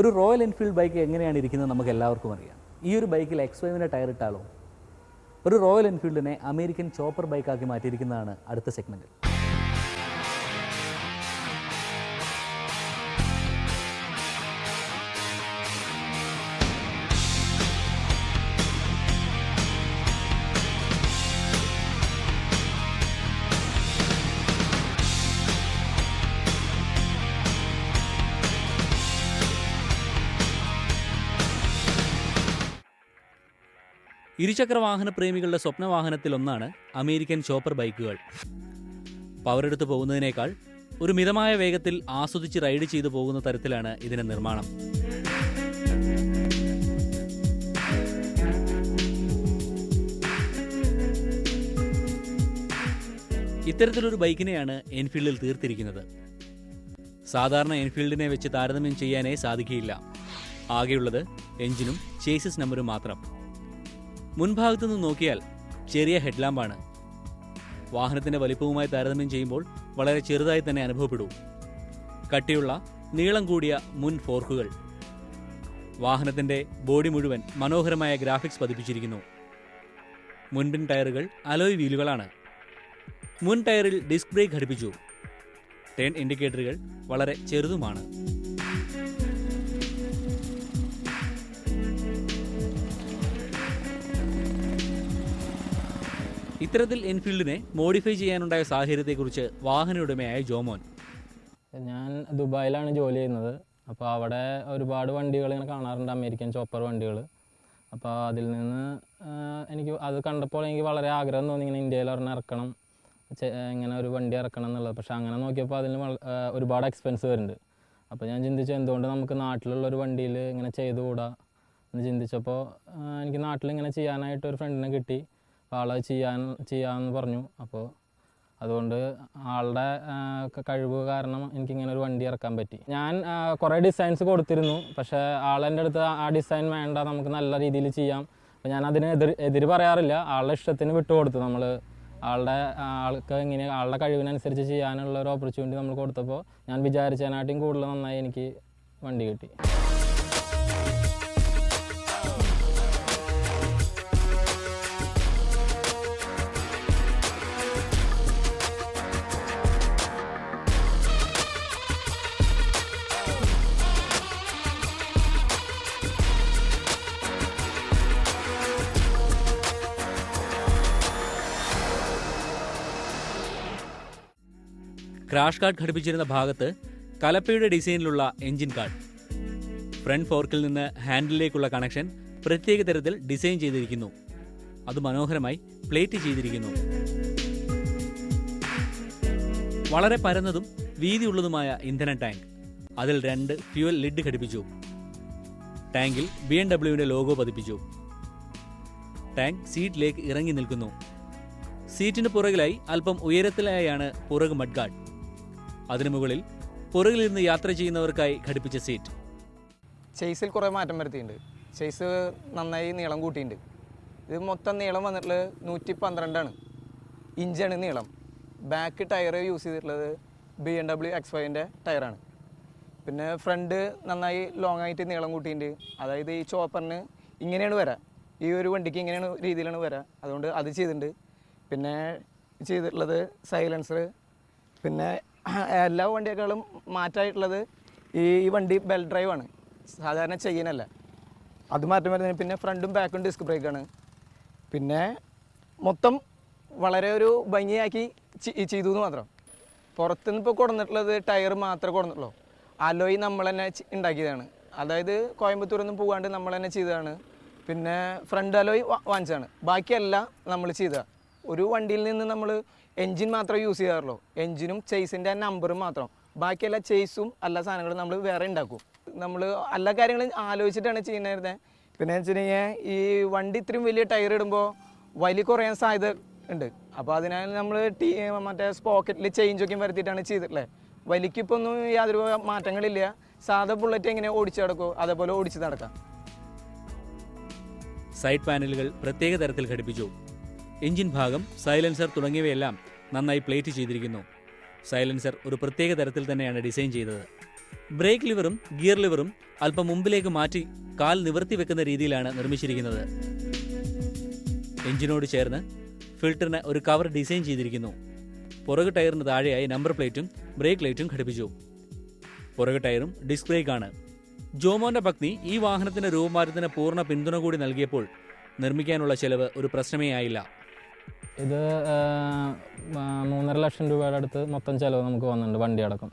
ഒരു royal Enfield bike എങ്ങനെയാണ് ഇരിക്കുന്നത് നമുക്ക് എല്ലാവർക്കും അറിയാം. ഈ ഒരു ബൈക്കിൽ X5 ടയർ ഇട്ടാലോ? ഒരു റോയൽ എൻഫീൽഡിനെ അമേരിക്കൻ ചോപ്പർ ബൈക്കാക്കി മാറ്റിയിരിക്കുന്നതാണ് അടുത്ത സെഗ്മെൻറ്റിൽ. ഇരുചക്ര വാഹന പ്രേമികളുടെ സ്വപ്നവാഹനത്തിലൊന്നാണ് അമേരിക്കൻ ചോപ്പർ ബൈക്കുകൾ. പവറെടുത്ത് പോകുന്നതിനേക്കാൾ ഒരു മിതമായ വേഗത്തിൽ ആസ്വദിച്ച് റൈഡ് ചെയ്തു പോകുന്ന തരത്തിലാണ് ഇതിന്റെ നിർമ്മാണം. ഇത്തരത്തിലൊരു ബൈക്കിനെയാണ് എൻഫീൽഡിൽ തീർത്തിരിക്കുന്നത്. സാധാരണ എൻഫീൽഡിനെ വെച്ച് താരതമ്യം ചെയ്യാനേ സാധിക്കില്ല. ആകെയുള്ളത് എഞ്ചിനും ചേസിസ് നമ്പറും മാത്രം. മുൻഭാഗത്തു നിന്ന് നോക്കിയാൽ ചെറിയ ഹെഡ്ലാമ്പാണ്. വാഹനത്തിന്റെ വലിപ്പവുമായി താരതമ്യം ചെയ്യുമ്പോൾ വളരെ ചെറുതായി തന്നെ അനുഭവപ്പെടൂ. കട്ടിയുള്ള നീളം കൂടിയ മുൻ ഫോർക്കുകൾ. വാഹനത്തിന്റെ ബോഡി മുഴുവൻ മനോഹരമായ ഗ്രാഫിക്സ് പതിപ്പിച്ചിരിക്കുന്നു. മുൻപിൻ ടയറുകൾ അലോയ് വീലുകളാണ്. മുൻ ടയറിൽ ഡിസ്ക് ബ്രേക്ക് ഘടിപ്പിച്ചു. ടേൺ ഇൻഡിക്കേറ്ററുകൾ വളരെ ചെറുതുമാണ്. ഇത്തരത്തിൽ എൻഫീൽഡിനെ മോഡിഫൈ ചെയ്യാനുണ്ടായ സാഹചര്യത്തെക്കുറിച്ച് വാഹന ഉടമയായ ജോമോൻ. ഞാൻ ദുബായിലാണ് ജോലി ചെയ്യുന്നത്. അപ്പോൾ അവിടെ ഒരുപാട് വണ്ടികൾ ഇങ്ങനെ കാണാറുണ്ട്, അമേരിക്കൻ ചോപ്പർ വണ്ടികൾ. അപ്പോൾ അതിൽ നിന്ന് എനിക്ക് അത് കണ്ടപ്പോൾ എനിക്ക് വളരെ ആഗ്രഹം തോന്നി, ഇങ്ങനെ ഇന്ത്യയിൽ ഒരെണ്ണം ഇറക്കണം, ഇങ്ങനെ ഒരു വണ്ടി ഇറക്കണം എന്നുള്ളത്. പക്ഷേ അങ്ങനെ നോക്കിയപ്പോൾ അതിന് ഒരുപാട് എക്സ്പെൻസ് വരുന്നുണ്ട്. അപ്പോൾ ഞാൻ ചിന്തിച്ചു, എന്തുകൊണ്ട് നമുക്ക് നാട്ടിലുള്ളൊരു വണ്ടിയിൽ ഇങ്ങനെ ചെയ്തുകൂടാ എന്ന് ചിന്തിച്ചപ്പോൾ എനിക്ക് നാട്ടിലിങ്ങനെ ചെയ്യാനായിട്ട് ഒരു ഫ്രണ്ടിനെ കിട്ടി. ആളെ ചെയ്യാമെന്ന് പറഞ്ഞു. അപ്പോൾ അതുകൊണ്ട് ആളുടെ കഴിവ് കാരണം എനിക്കിങ്ങനെ ഒരു വണ്ടി ഇറക്കാൻ പറ്റി. ഞാൻ കുറേ ഡിസൈൻസ് കൊടുത്തിരുന്നു. പക്ഷേ ആളെൻ്റെ അടുത്ത് ആ ഡിസൈൻ വേണ്ട, നമുക്ക് നല്ല രീതിയിൽ ചെയ്യാം. അപ്പോൾ ഞാൻ അതിന് എതിര് പറയാറില്ല. ആളുടെ ഇഷ്ടത്തിന് വിട്ടുകൊടുത്തു. നമ്മൾ ആൾക്ക് ഇങ്ങനെ ആളുടെ കഴിവിനനുസരിച്ച് ചെയ്യാനുള്ള ഒരു ഓപ്പർച്യൂണിറ്റി നമ്മൾ കൊടുത്തപ്പോൾ ഞാൻ വിചാരിച്ചതിനായിട്ടും കൂടുതൽ നന്നായി എനിക്ക് വണ്ടി കിട്ടി. ക്രാഷ് കാർഡ് ഘടിപ്പിച്ചിരുന്ന ഭാഗത്ത് കലപ്പയുടെ ഡിസൈനിലുള്ള എഞ്ചിൻ കാർഡ്. ഫ്രണ്ട് ഫോർക്കിൽ നിന്ന് ഹാൻഡിലേക്കുള്ള കണക്ഷൻ പ്രത്യേക തരത്തിൽ ഡിസൈൻ ചെയ്തിരിക്കുന്നു. അത് മനോഹരമായി പ്ലേറ്റ് ചെയ്തിരിക്കുന്നു. വളരെ പരന്നതും വീതിയുള്ളതുമായ ഇന്ധന ടാങ്ക്. അതിൽ 2 ഫ്യൂവൽ ലിഡ് ഘടിപ്പിച്ചു. ടാങ്കിൽ BMW ലോഗോ പതിപ്പിച്ചു. ടാങ്ക് സീറ്റിലേക്ക് ഇറങ്ങി നിൽക്കുന്നു. സീറ്റിന് പുറകിലായി അല്പം ഉയരത്തിലായാണ് പുറക് മഡ്ഗാർഡ്. അതിനു മുകളിൽ പുറകിലിരുന്ന് യാത്ര ചെയ്യുന്നവർക്കായി ഘടിപ്പിച്ച സീറ്റ്. ചേസിൽ കുറേ മാറ്റം വരുത്തിയിട്ടുണ്ട്. ചേസ് നന്നായി നീളം കൂട്ടിയിട്ടുണ്ട്. ഇത് മൊത്തം നീളം വന്നിട്ടുള്ളത് 112 ഇഞ്ചാണ് നീളം. ബാക്ക് ടയർ യൂസ് ചെയ്തിട്ടുള്ളത് BMW X5 ടയറാണ്. പിന്നെ ഫ്രണ്ട് നന്നായി ലോങ് ആയിട്ട് നീളം കൂട്ടിയിട്ടുണ്ട്. അതായത് ഈ ചോപ്പറിന് ഇങ്ങനെയാണ് വരാം, ഈ ഒരു വണ്ടിക്ക് ഇങ്ങനെയാണ് രീതിയിലാണ് വരാം. അതുകൊണ്ട് അത് ചെയ്തിട്ടുണ്ട്. പിന്നെ ചെയ്തിട്ടുള്ളത് സൈലൻസർ. പിന്നെ എല്ലാ വണ്ടിയേക്കാളും മാറ്റമായിട്ടുള്ളത് ഈ വണ്ടി ബെൽറ്റ് ഡ്രൈവാണ്, സാധാരണ ചെയിനല്ല. അത് മാറ്റം വരുന്നതിന് പിന്നെ ഫ്രണ്ടും ബാക്കും ഡിസ്ക് ബ്രേക്കാണ്. പിന്നെ മൊത്തം വളരെ ഒരു ഭംഗിയാക്കി ചെയ്തു എന്ന് മാത്രം. പുറത്തുനിന്ന് ഇപ്പോൾ കൊടുന്നിട്ടുള്ളത് ടയർ മാത്രമേ കൊടുന്നിട്ടുള്ളൂ. അലോയ് നമ്മൾ തന്നെ ഉണ്ടാക്കിയതാണ്. അതായത് കോയമ്പത്തൂരിൽ നിന്ന് പോകാണ്ട് നമ്മൾ തന്നെ ചെയ്തതാണ്. പിന്നെ ഫ്രണ്ട് അലോയ് വാങ്ങിച്ചതാണ്. ബാക്കിയെല്ലാം നമ്മൾ ചെയ്തതാണ്. ഒരു വണ്ടിയിൽ നിന്ന് നമ്മൾ എൻജിൻ മാത്രമേ യൂസ് ചെയ്യാറുള്ളൂ. എൻജിനും ചേസിൻ്റെ നമ്പറും മാത്രം. ബാക്കിയെല്ലാ ചേസും എല്ലാ സാധനങ്ങളും നമ്മൾ വേറെ ഉണ്ടാക്കും. നമ്മൾ എല്ലാ കാര്യങ്ങളും ആലോചിച്ചിട്ടാണ് ചെയ്യുന്നത്. പിന്നെ വെച്ചിട്ടുണ്ടെങ്കിൽ ഈ വണ്ടി ഇത്രയും വലിയ ടയർ ഇടുമ്പോൾ വലി കുറയാൻ സാധ്യത ഉണ്ട്. അപ്പോൾ അതിനാൽ നമ്മൾ മറ്റേ സ്പോക്കറ്റിൽ ചേഞ്ചൊക്കെ വരുത്തിയിട്ടാണ് ചെയ്തിട്ടുള്ളത്. വലിക്കിപ്പോൾ ഒന്നും യാതൊരു മാറ്റങ്ങളില്ല. സാധാ ബുള്ളറ്റ് എങ്ങനെ ഓടിച്ച് നടക്കുമോ അതേപോലെ ഓടിച്ച് നടക്കാം. സൈഡ് പാനലുകൾ പ്രത്യേക തരത്തിൽ ഘടിപ്പിച്ചു. എഞ്ചിൻ ഭാഗം, സൈലൻസർ തുടങ്ങിയവയെല്ലാം നന്നായി പ്ലേറ്റ് ചെയ്തിരിക്കുന്നു. സൈലൻസർ ഒരു പ്രത്യേക തരത്തിൽ തന്നെയാണ് ഡിസൈൻ ചെയ്തത്. ബ്രേക്ക് ലിവറും ഗിയർ ലിവറും അല്പം മുമ്പിലേക്ക് മാറ്റി കാൽ നിവർത്തി വെക്കുന്ന രീതിയിലാണ് നിർമ്മിച്ചിരിക്കുന്നത്. എഞ്ചിനോട് ചേർന്ന് ഫിൽറ്ററിന് ഒരു കവർ ഡിസൈൻ ചെയ്തിരിക്കുന്നു. പുറകു ടയറിന് താഴെയായി നമ്പർ പ്ലേറ്റും ബ്രേക്ക് ലൈറ്റും ഘടിപ്പിച്ചു. പുറകു ടയറും ഡിസ്ക് ബ്രേക്കാണ്. ജോമോന്റെ പത്നി ഈ വാഹനത്തിന്റെ രൂപമാറ്റത്തിന് പൂർണ്ണ പിന്തുണ കൂടി നൽകിയപ്പോൾ നിർമ്മിക്കാനുള്ള ചെലവ് ഒരു പ്രശ്നമേ ആയില്ല. ഇത് 3.5 ലക്ഷം രൂപയുടെ അടുത്ത് മൊത്തം ചിലവ് നമുക്ക് വന്നിട്ടുണ്ട്, വണ്ടി അടക്കം.